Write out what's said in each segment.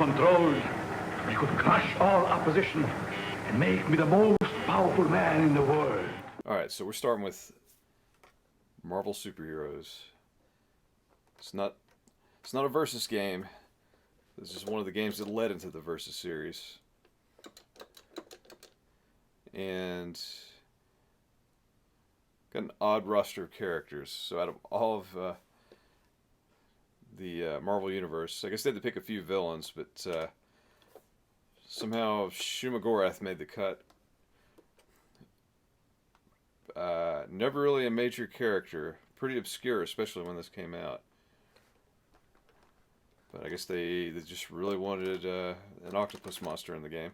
controls, I could crush all opposition and make me the most powerful man in the world. Alright, so we're starting with Marvel superheroes. It's not a versus game. This is one of the games that led into the versus series. And got an odd roster of characters. So out of all of the Marvel Universe, I guess they had to pick a few villains, but somehow Shuma Gorath made the cut. Never really a major character. Pretty obscure, especially when this came out. But I guess they just really wanted an octopus monster in the game.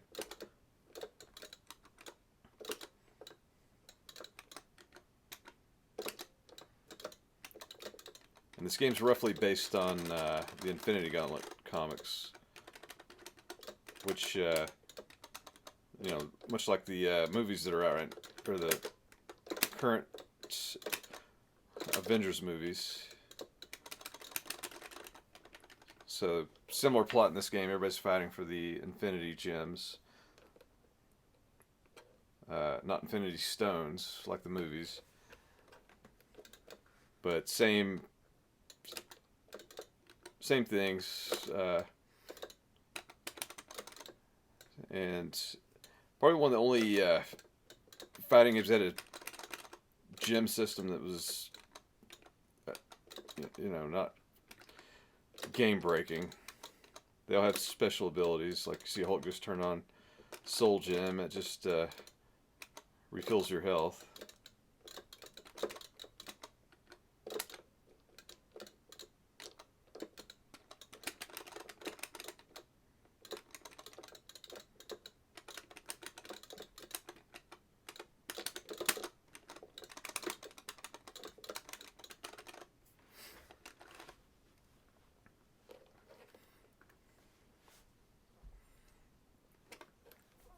And this game's roughly based on the Infinity Gauntlet comics, which, you know, much like the movies that are out right, or the current Avengers movies. So, similar plot in this game. Everybody's fighting for the Infinity Gems. Not Infinity Stones, like the movies. But same things. And probably one of the only fighting games that had a gem system that was, you know, not game breaking. They all have special abilities, like you see Hulk just turn on Soul Gem. It just refills your health.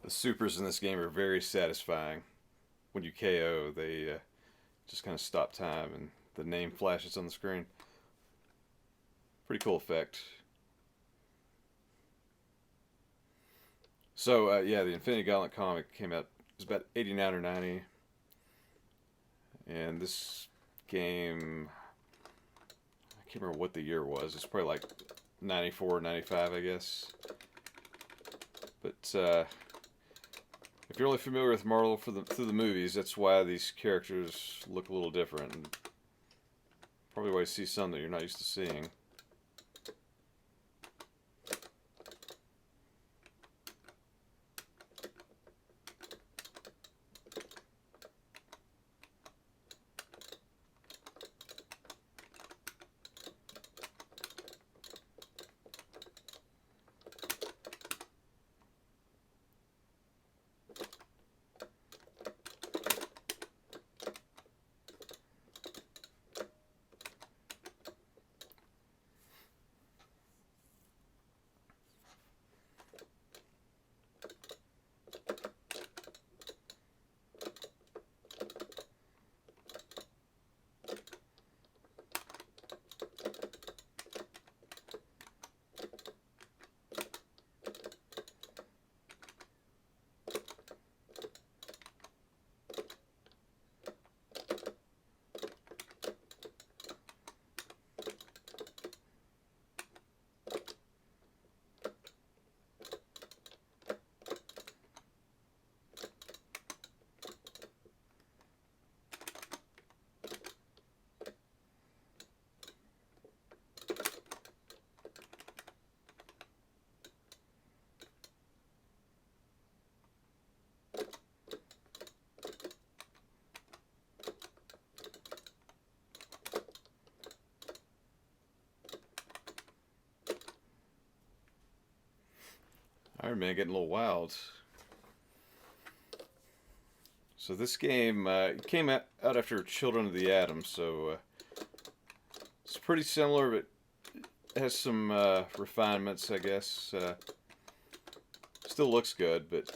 The supers in this game are very satisfying. When you KO, they just kind of stop time and the name flashes on the screen. Pretty cool effect. So, yeah, the Infinity Gauntlet comic came out, it was about 89 or 90. And this game, I can't remember what the year was. It's probably like 94, 95, I guess. But, if you're only familiar with Marvel through the movies, that's why these characters look a little different. And probably why you see some that you're not used to seeing. Iron Man getting a little wild. So this game came out after Children of the Atom, so it's pretty similar, but it has some refinements, I guess. Still looks good, but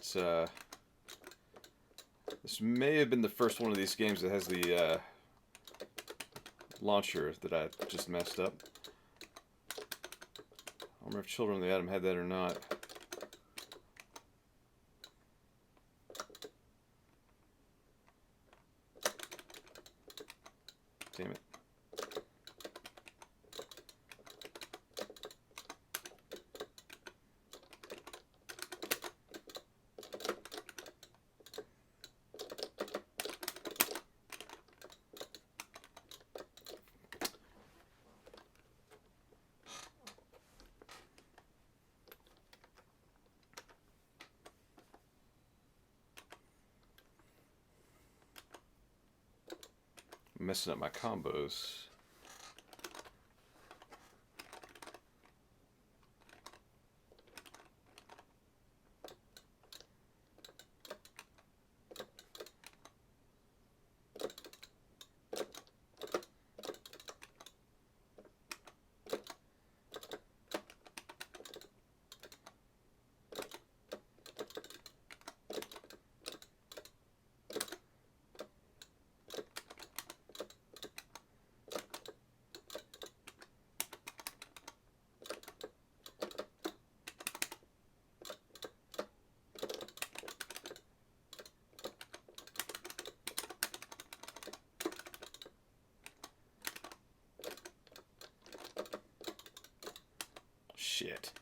this may have been the first one of these games that has the launcher that I just messed up. remember if Children of the Atom had that or not. Damn it. Messing up my combos. Shit.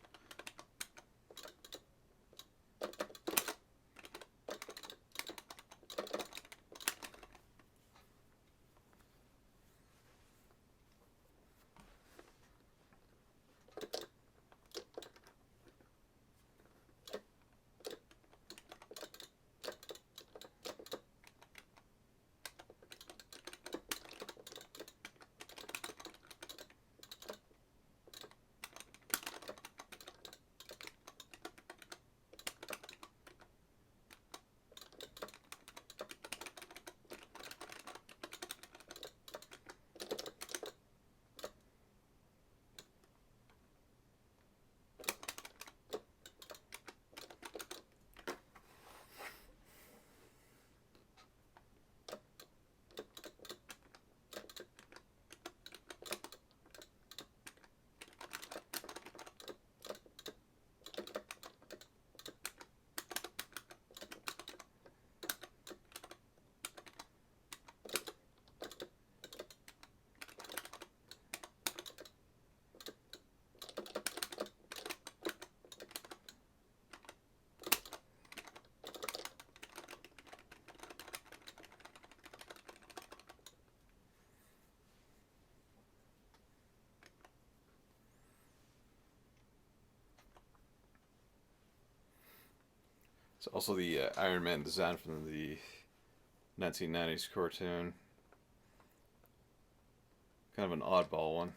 It's also the Iron Man design from the 1990s cartoon. Kind of an oddball one.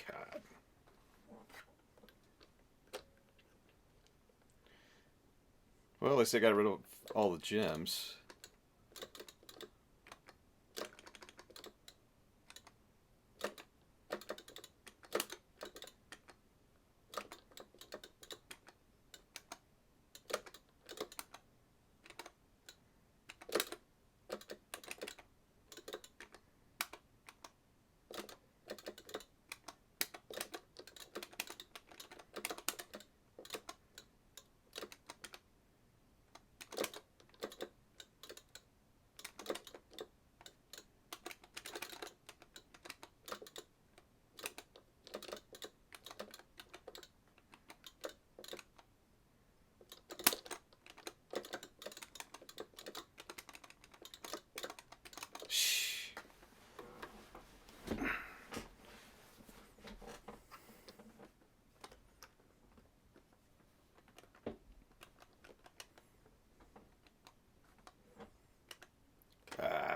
God. Well, at least I got rid of all the gems.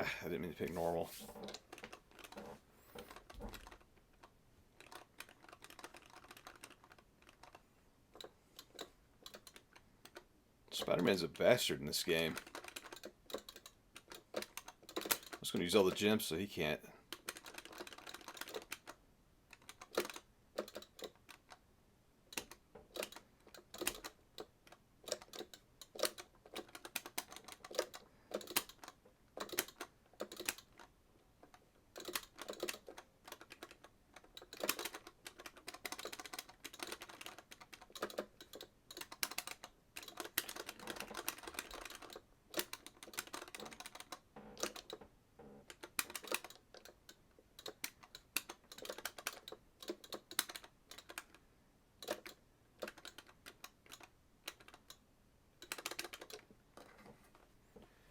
I didn't mean to pick normal. Spider-Man's a bastard in this game. I'm just going to use all the gems so he can't.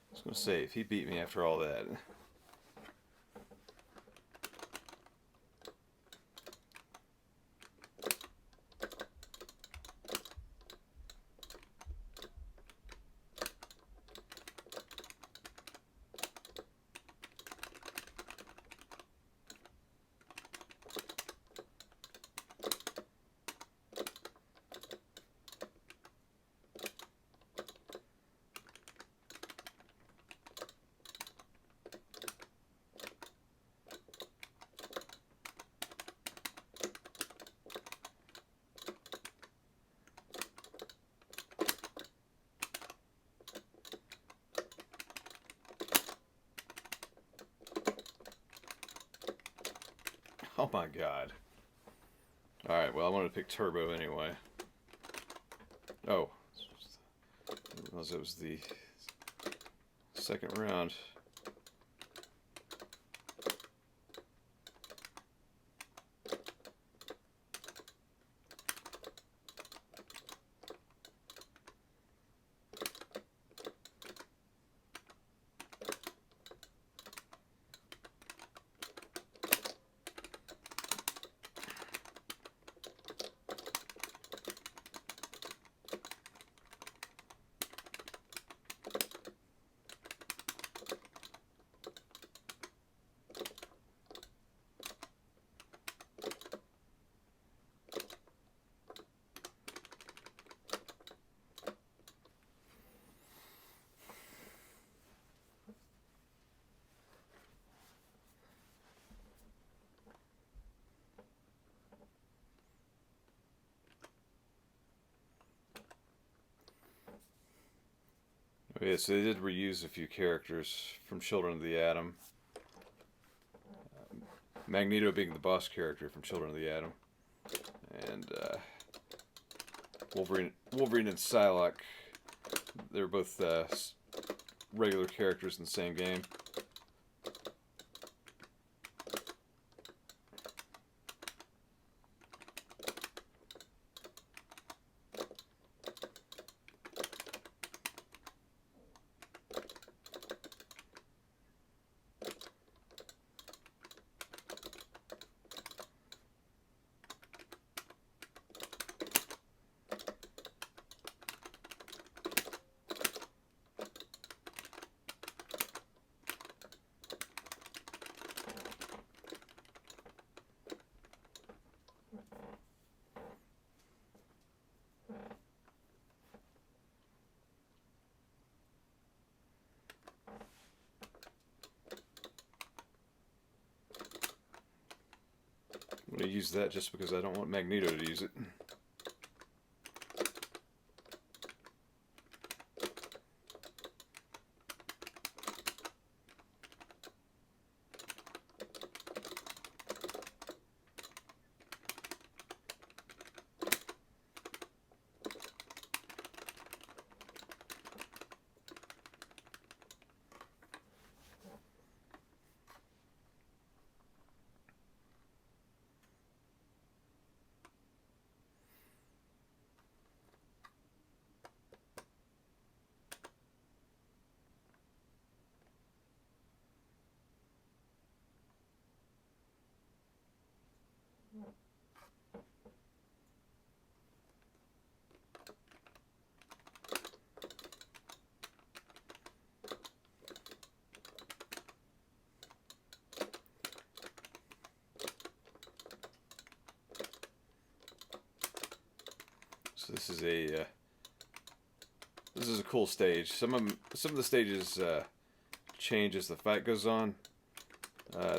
I was going to say, if he beat me after all that. Oh my god. Alright, well I wanted to pick Turbo anyway. Oh. It was the second round. Yeah, so they did reuse a few characters from Children of the Atom. Magneto being the boss character from Children of the Atom. And Wolverine and Psylocke, they're both regular characters in the same game. I'm going to use that just because I don't want Magneto to use it. So this is a cool stage. Some of the stages change as the fight goes on.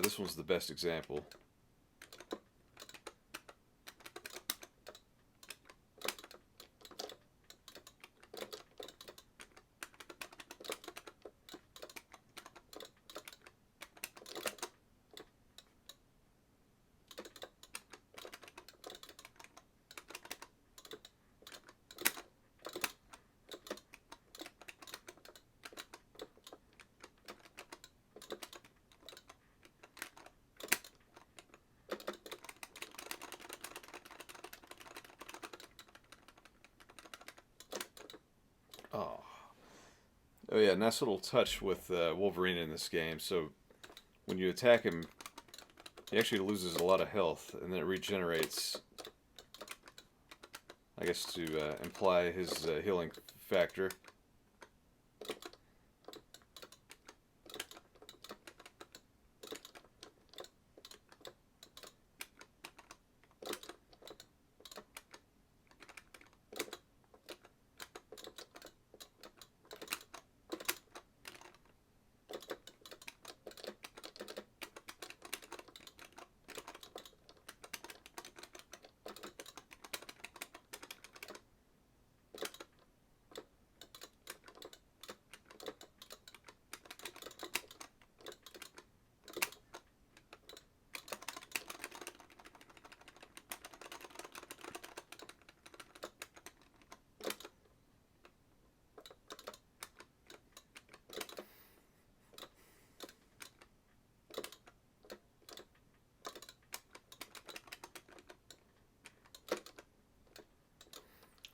This one's the best example. Oh. Oh yeah, nice little touch with Wolverine in this game. So when you attack him, he actually loses a lot of health, and then it regenerates. I guess to imply his healing factor.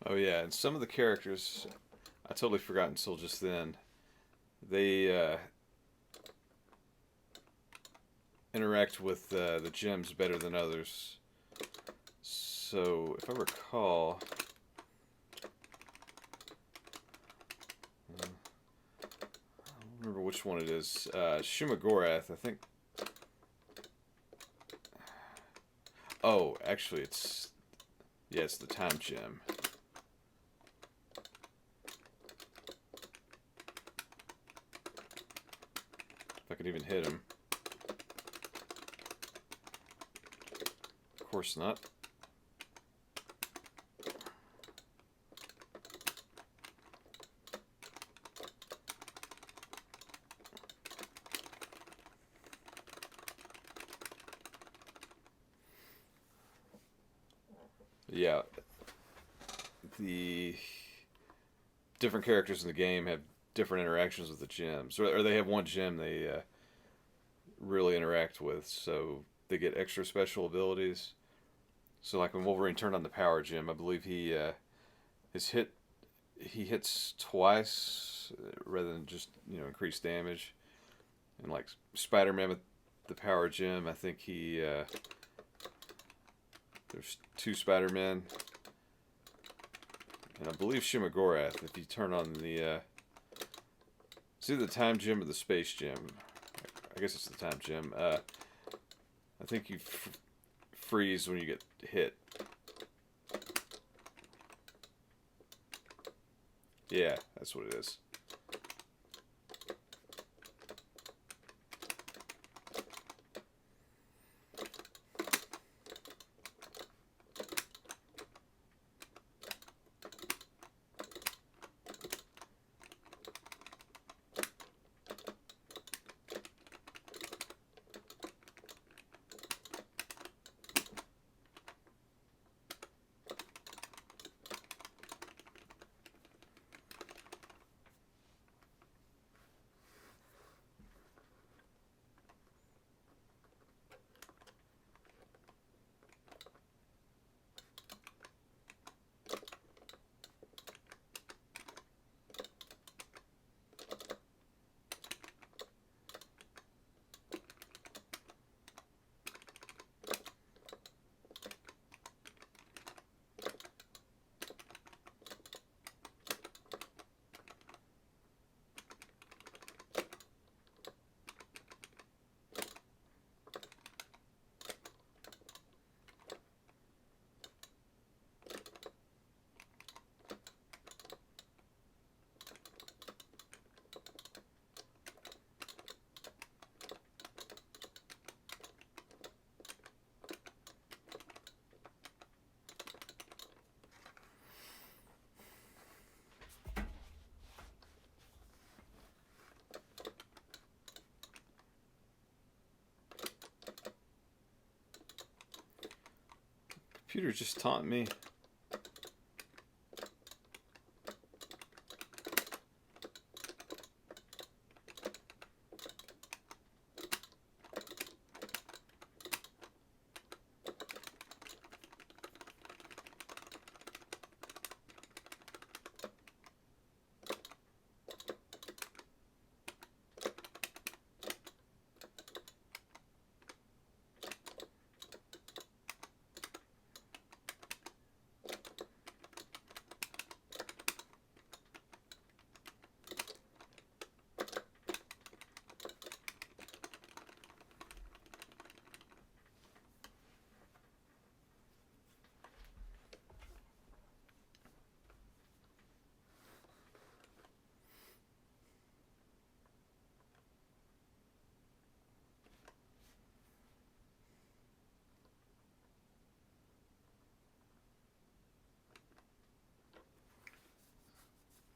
Oh yeah, and some of the characters, I totally forgot until just then, they interact with the gems better than others. So, if I recall, I don't remember which one it is. Shuma Gorath, I think. Oh, actually, it's the time gem. If I could even hit him. Of course not. Yeah, the different characters in the game have different interactions with the gems, or they have one gem they really interact with, so they get extra special abilities. So, like when Wolverine turned on the power gem, I believe he hits twice rather than just increase damage. And like Spider-Man with the power gem, I think there's two Spider-Men. And I believe Shuma Gorath, if you turn on the it's either the time gem or the space gem. I guess it's the time gem. I think you freeze when you get hit. Yeah, that's what it is. Computer just taunting me.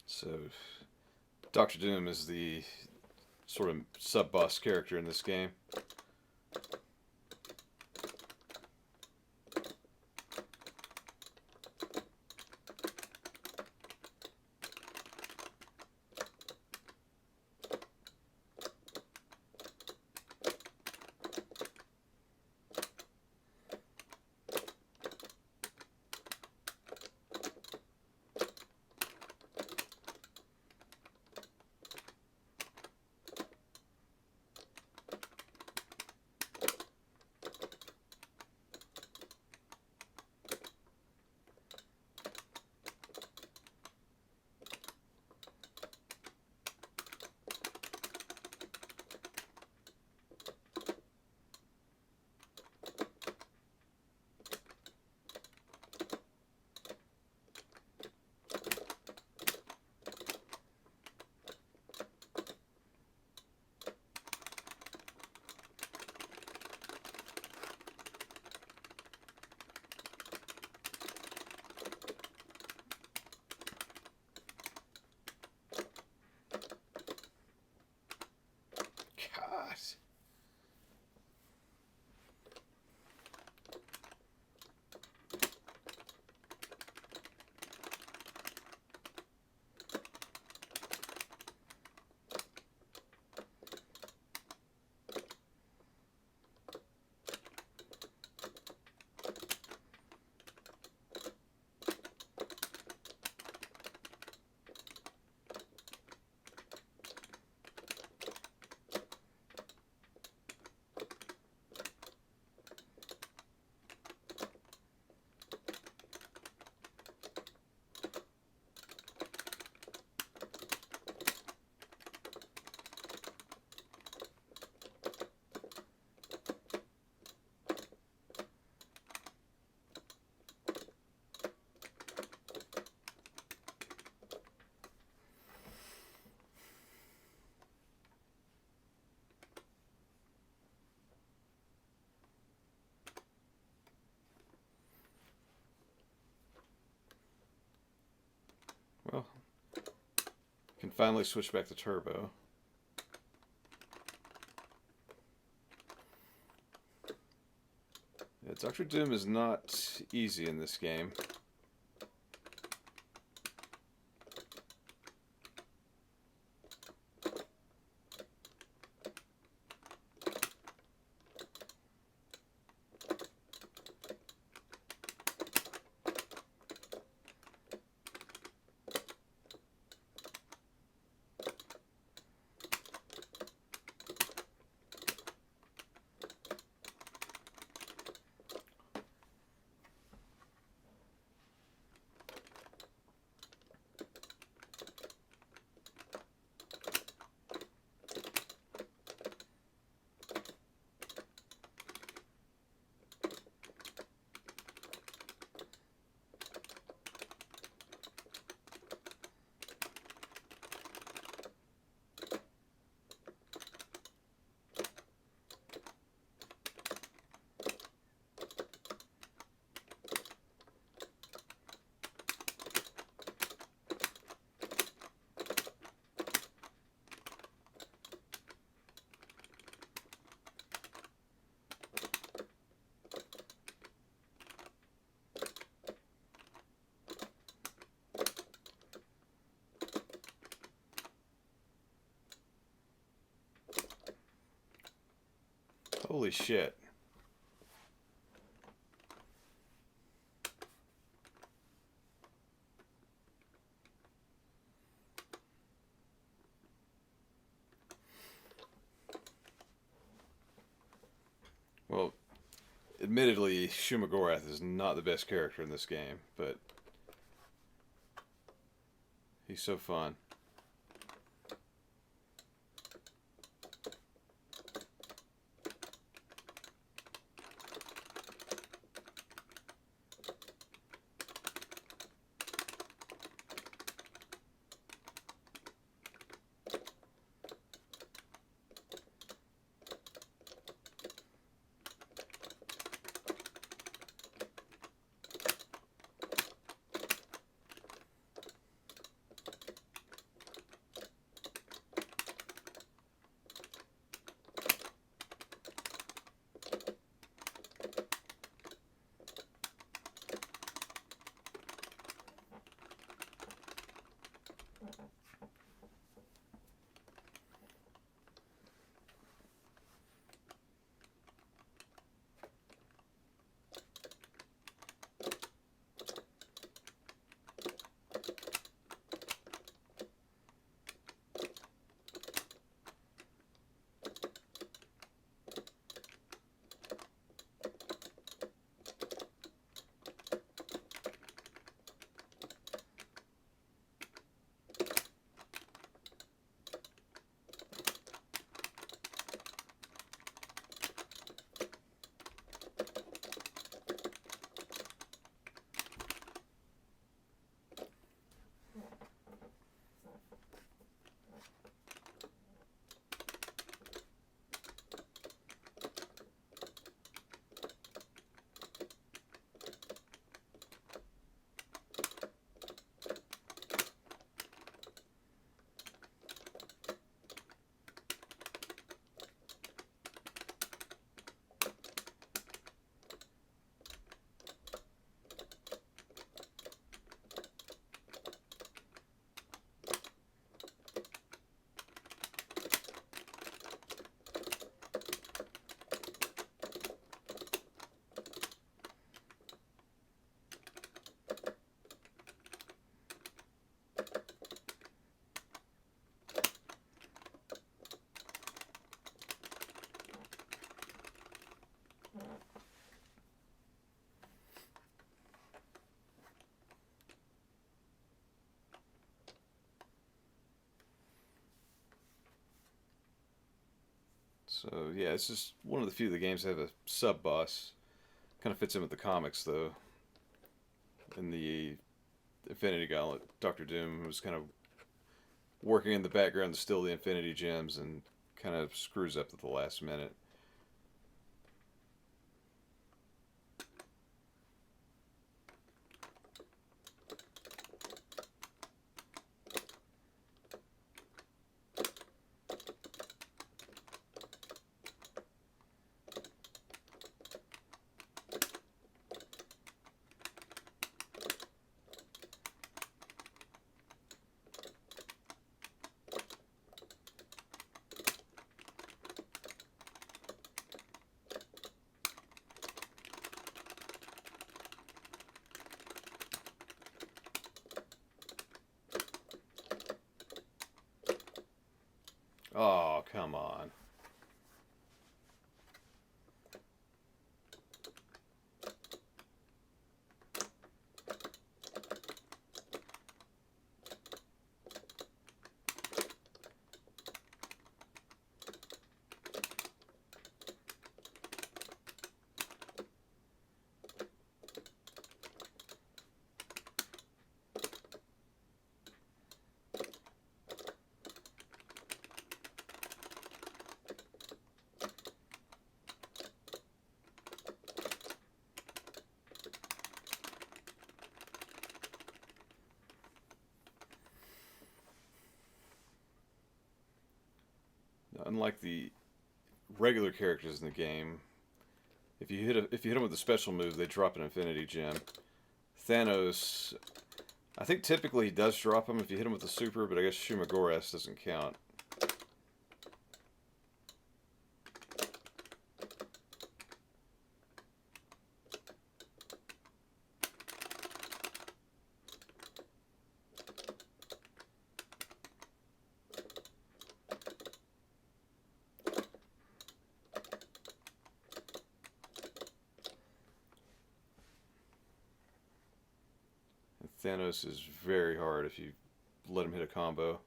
So, Doctor Doom is the sort of sub-boss character in this game. God. Well, can finally switch back to turbo. Yeah, Doctor Doom is not easy in this game. Holy shit. Well, admittedly, Shuma Gorath is not the best character in this game, but he's so fun. So yeah, it's just one of the few of the games that have a sub boss. Kind of fits in with the comics though. In the Infinity Gauntlet, Doctor Doom was kind of working in the background to steal the Infinity Gems and kind of screws up at the last minute. Oh, come on. Unlike the regular characters in the game, if you hit them with a special move, they drop an Infinity Gem. Thanos, I think typically he does drop them if you hit him with a super, but I guess Shuma Gorath doesn't count. Thanos is very hard if you let him hit a combo.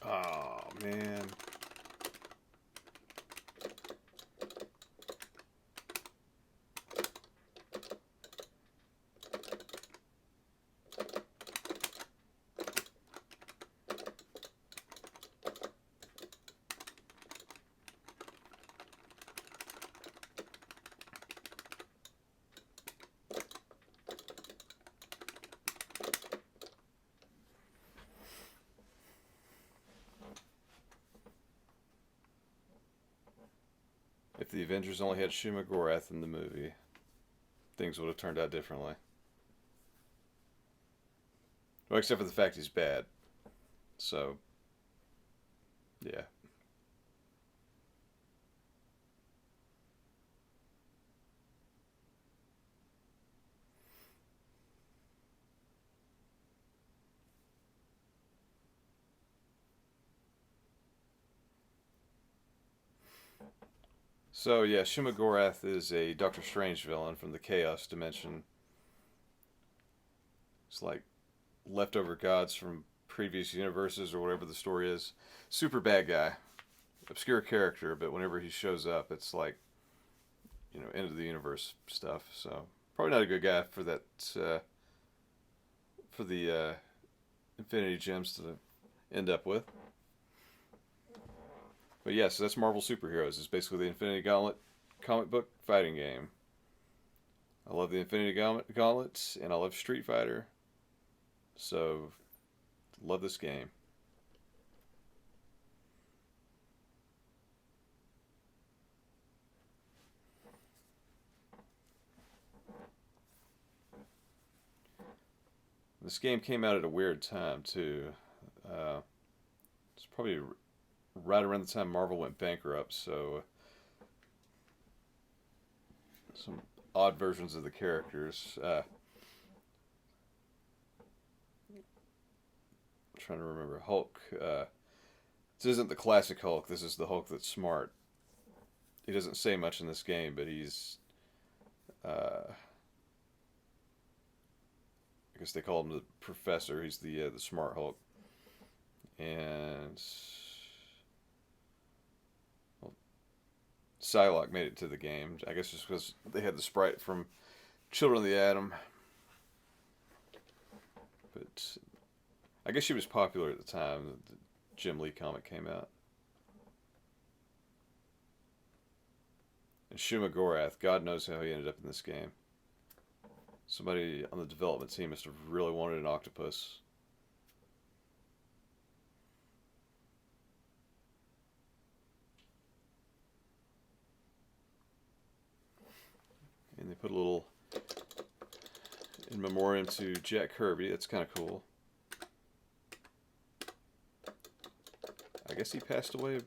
Oh, man. If the Avengers only had Shuma Gorath in the movie, things would have turned out differently. Well, except for the fact he's bad. So, yeah. So, yeah, Shuma Gorath is a Doctor Strange villain from the Chaos Dimension. It's like leftover gods from previous universes or whatever the story is. Super bad guy. Obscure character, but whenever he shows up, it's like, end of the universe stuff. So, probably not a good guy for that, for the Infinity Gems to end up with. But yes, yeah, so that's Marvel Superheroes. It's basically the Infinity Gauntlet comic book fighting game. I love the Infinity Gauntlet, and I love Street Fighter. So, love this game. This game came out at a weird time, too. It's probably right around the time Marvel went bankrupt, so some odd versions of the characters. I'm trying to remember. Hulk. This isn't the classic Hulk. This is the Hulk that's smart. He doesn't say much in this game, but he's... I guess they call him the Professor. He's the smart Hulk. And... Psylocke made it to the game. I guess just because they had the sprite from Children of the Atom. But I guess she was popular at the time. Jim Lee comic came out. And Shuma Gorath, God knows how he ended up in this game. Somebody on the development team must have really wanted an octopus. And they put a little in memoriam to Jack Kirby. That's kind of cool. I guess he passed away. I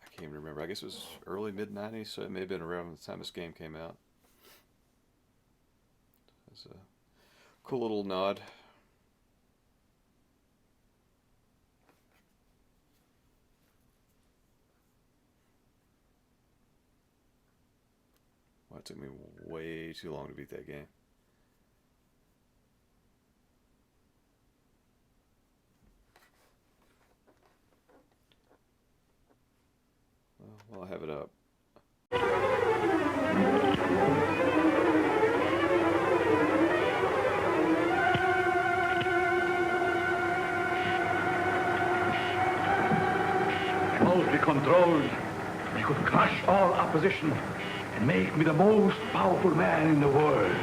can't even remember. I guess it was early mid-90s, so it may have been around the time this game came out. It's a cool little nod. Well, it took me way too long to beat that game. Well, I'll have it up. Remotely controlled, I could crush all opposition and make me the most powerful man in the world.